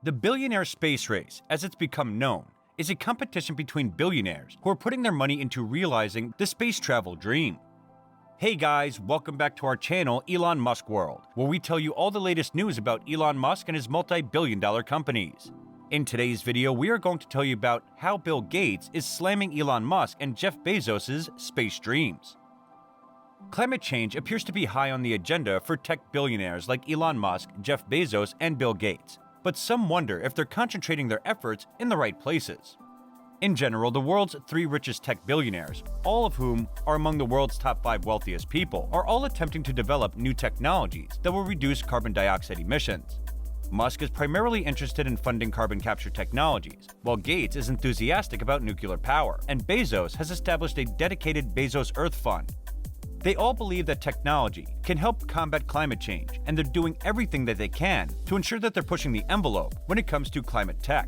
The billionaire space race, as it's become known, is a competition between billionaires who are putting their money into realizing the space travel dream. Hey guys, welcome back to our channel, Elon Musk World, where we tell you all the latest news about Elon Musk and his multi-billion-dollar companies. In today's video, we are going to tell you about how Bill Gates is slamming Elon Musk and Jeff Bezos' space dreams. Climate change appears to be high on the agenda for tech billionaires like Elon Musk, Jeff Bezos, and Bill Gates, but some wonder if they're concentrating their efforts in the right places. In general, the world's 3 richest tech billionaires, all of whom are among the world's top 5 wealthiest people, are all attempting to develop new technologies that will reduce carbon dioxide emissions. Musk is primarily interested in funding carbon capture technologies, while Gates is enthusiastic about nuclear power, and Bezos has established a dedicated Bezos Earth fund. They all believe that technology can help combat climate change, and they're doing everything that they can to ensure that they're pushing the envelope when it comes to climate tech.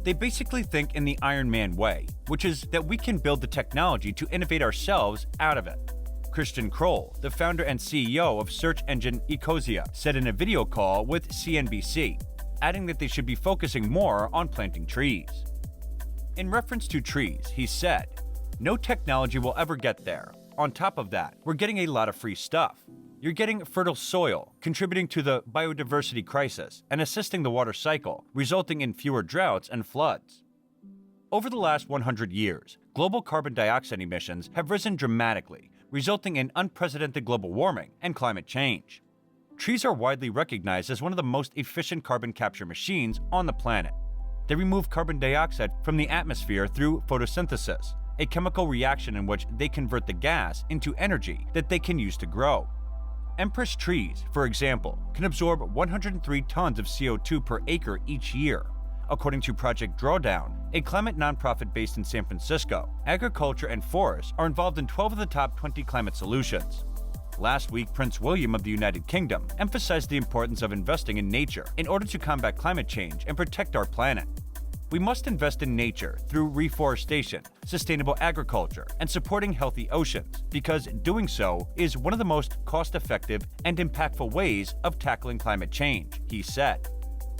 They basically think in the Iron Man way, which is that we can build the technology to innovate ourselves out of it. Christian Kroll, the founder and CEO of search engine Ecosia, said in a video call with CNBC, adding that they should be focusing more on planting trees. In reference to trees, he said, "No technology will ever get there. On top of that, we're getting a lot of free stuff. You're getting fertile soil, contributing to the biodiversity crisis and assisting the water cycle, resulting in fewer droughts and floods." Over the last 100 years, global carbon dioxide emissions have risen dramatically, resulting in unprecedented global warming and climate change. Trees are widely recognized as one of the most efficient carbon capture machines on the planet. They remove carbon dioxide from the atmosphere through photosynthesis, a chemical reaction in which they convert the gas into energy that they can use to grow. Empress trees, for example, can absorb 103 tons of CO2 per acre each year. According to Project Drawdown, a climate nonprofit based in San Francisco, agriculture and forests are involved in 12 of the top 20 climate solutions. Last week, Prince William of the United Kingdom emphasized the importance of investing in nature in order to combat climate change and protect our planet. We must invest in nature through reforestation, sustainable agriculture, and supporting healthy oceans, because doing so is one of the most cost-effective and impactful ways of tackling climate change, he said.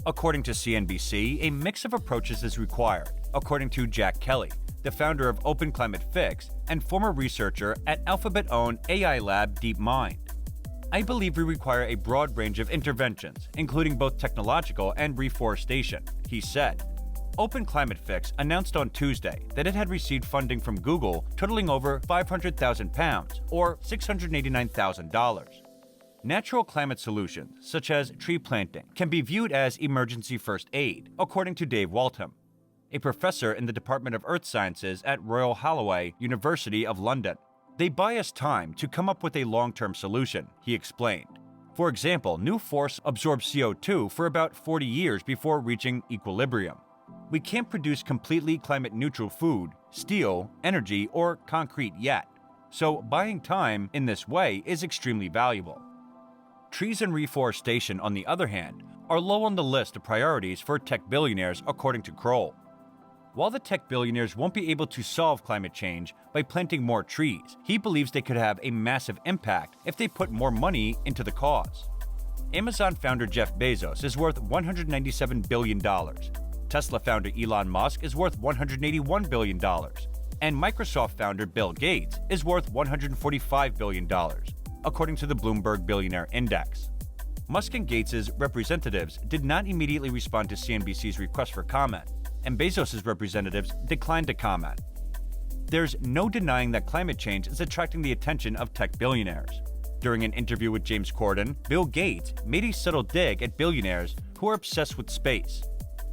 According to CNBC, a mix of approaches is required, according to Jack Kelly, the founder of Open Climate Fix and former researcher at Alphabet-owned AI lab DeepMind. "I believe we require a broad range of interventions, including both technological and reforestation," he said. Open Climate Fix announced on Tuesday that it had received funding from Google totaling over £500,000 or $689,000. Natural climate solutions, such as tree planting, can be viewed as emergency first aid, according to Dave Waltham, a professor in the Department of Earth Sciences at Royal Holloway, University of London. "They buy us time to come up with a long-term solution," he explained. For example, new forests absorb CO2 for about 40 years before reaching equilibrium. "We can't produce completely climate-neutral food, steel, energy, or concrete yet, so buying time in this way is extremely valuable." Trees and reforestation, on the other hand, are low on the list of priorities for tech billionaires, according to Kroll. While the tech billionaires won't be able to solve climate change by planting more trees, he believes they could have a massive impact if they put more money into the cause. Amazon founder Jeff Bezos is worth $197 billion. Tesla founder Elon Musk is worth $181 billion, and Microsoft founder Bill Gates is worth $145 billion, according to the Bloomberg Billionaire Index. Musk and Gates' representatives did not immediately respond to CNBC's request for comment, and Bezos' representatives declined to comment. There's no denying that climate change is attracting the attention of tech billionaires. During an interview with James Corden, Bill Gates made a subtle dig at billionaires who are obsessed with space.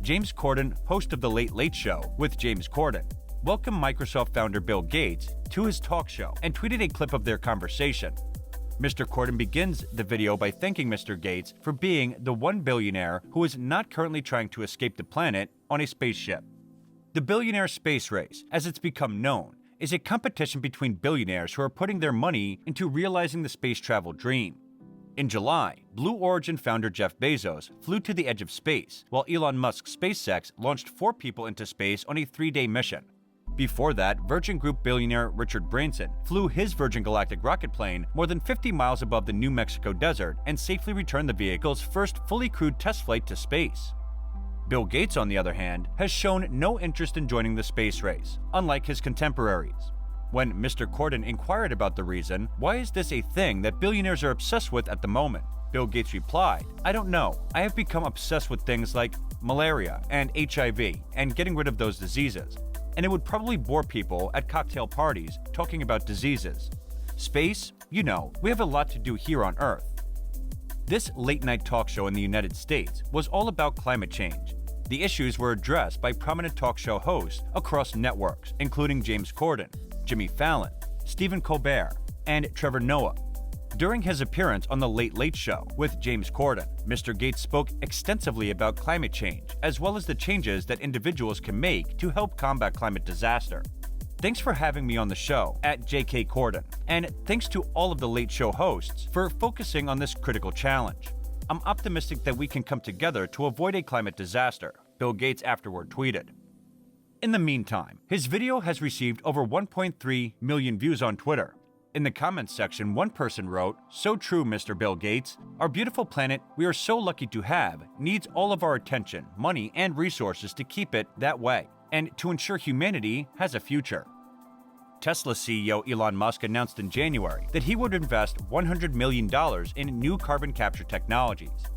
James Corden, host of The Late Late Show with James Corden, welcomed Microsoft founder Bill Gates to his talk show and tweeted a clip of their conversation. Mr. Corden begins the video by thanking Mr. Gates for being the one billionaire who is not currently trying to escape the planet on a spaceship. The billionaire space race, as it's become known, is a competition between billionaires who are putting their money into realizing the space travel dream. In July, Blue Origin founder Jeff Bezos flew to the edge of space, while Elon Musk's SpaceX launched 4 people into space on a 3-day mission. Before that, Virgin Group billionaire Richard Branson flew his Virgin Galactic rocket plane more than 50 miles above the New Mexico desert and safely returned the vehicle's first fully crewed test flight to space. Bill Gates, on the other hand, has shown no interest in joining the space race, unlike his contemporaries. When Mr. Corden inquired about the reason, why is this a thing that billionaires are obsessed with at the moment? Bill Gates replied, "I don't know. I have become obsessed with things like malaria and HIV and getting rid of those diseases. And it would probably bore people at cocktail parties talking about diseases. Space, you know, we have a lot to do here on Earth." This late-night talk show in the United States was all about climate change. The issues were addressed by prominent talk show hosts across networks, including James Corden, Jimmy Fallon, Stephen Colbert, and Trevor Noah. During his appearance on The Late Late Show with James Corden, Mr. Gates spoke extensively about climate change, as well as the changes that individuals can make to help combat climate disaster. Thanks for having me on the show at JK Corden, and thanks to all of the Late Show hosts for focusing on this critical challenge. I'm optimistic that we can come together to avoid a climate disaster, Bill Gates afterward tweeted. In the meantime, his video has received over 1.3 million views on Twitter. In the comments section, one person wrote, "So true, Mr. Bill Gates. Our beautiful planet we are so lucky to have needs all of our attention, money, and resources to keep it that way, and to ensure humanity has a future." Tesla CEO Elon Musk announced in January that he would invest $100 million in new carbon capture technologies.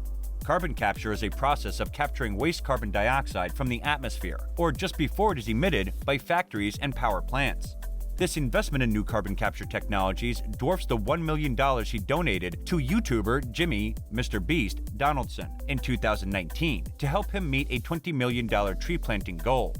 Carbon capture is a process of capturing waste carbon dioxide from the atmosphere, or just before it is emitted by factories and power plants. This investment in new carbon capture technologies dwarfs the $1 million he donated to YouTuber Jimmy Mr. Beast Donaldson in 2019 to help him meet a $20 million tree planting goal.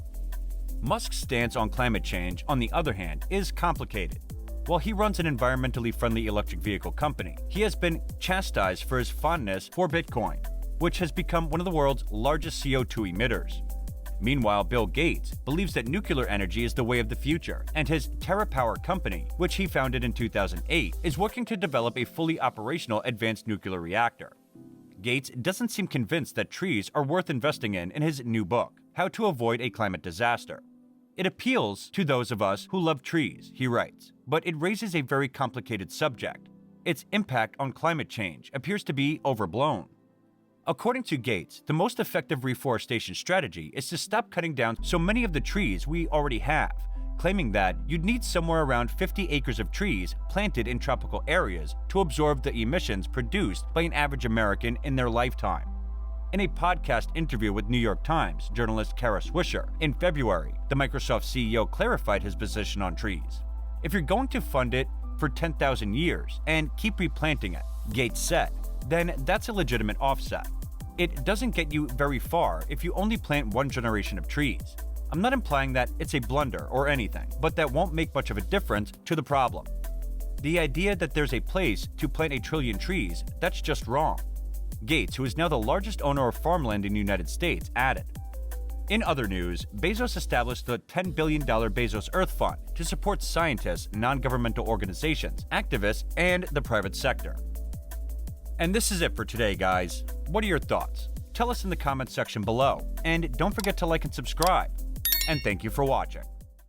Musk's stance on climate change, on the other hand, is complicated. While he runs an environmentally friendly electric vehicle company, he has been chastised for his fondness for Bitcoin, which has become one of the world's largest CO2 emitters. Meanwhile, Bill Gates believes that nuclear energy is the way of the future, and his TerraPower company, which he founded in 2008, is working to develop a fully operational advanced nuclear reactor. Gates doesn't seem convinced that trees are worth investing in his new book, How to Avoid a Climate Disaster. It appeals to those of us who love trees, he writes, but it raises a very complicated subject. Its impact on climate change appears to be overblown. According to Gates, the most effective reforestation strategy is to stop cutting down so many of the trees we already have, claiming that you'd need somewhere around 50 acres of trees planted in tropical areas to absorb the emissions produced by an average American in their lifetime. In a podcast interview with New York Times journalist Kara Swisher in February, the Microsoft CEO clarified his position on trees. "If you're going to fund it for 10,000 years and keep replanting it," Gates said, "then that's a legitimate offset. It doesn't get you very far if you only plant one generation of trees. I'm not implying that it's a blunder or anything, but that won't make much of a difference to the problem. The idea that there's a place to plant 1 trillion trees, that's just wrong." Gates, who is now the largest owner of farmland in the United States, added. In other news, Bezos established the $10 billion Bezos Earth Fund to support scientists, non-governmental organizations, activists, and the private sector. And this is it for today, guys. What are your thoughts? Tell us in the comments section below, and don't forget to like and subscribe. And thank you for watching.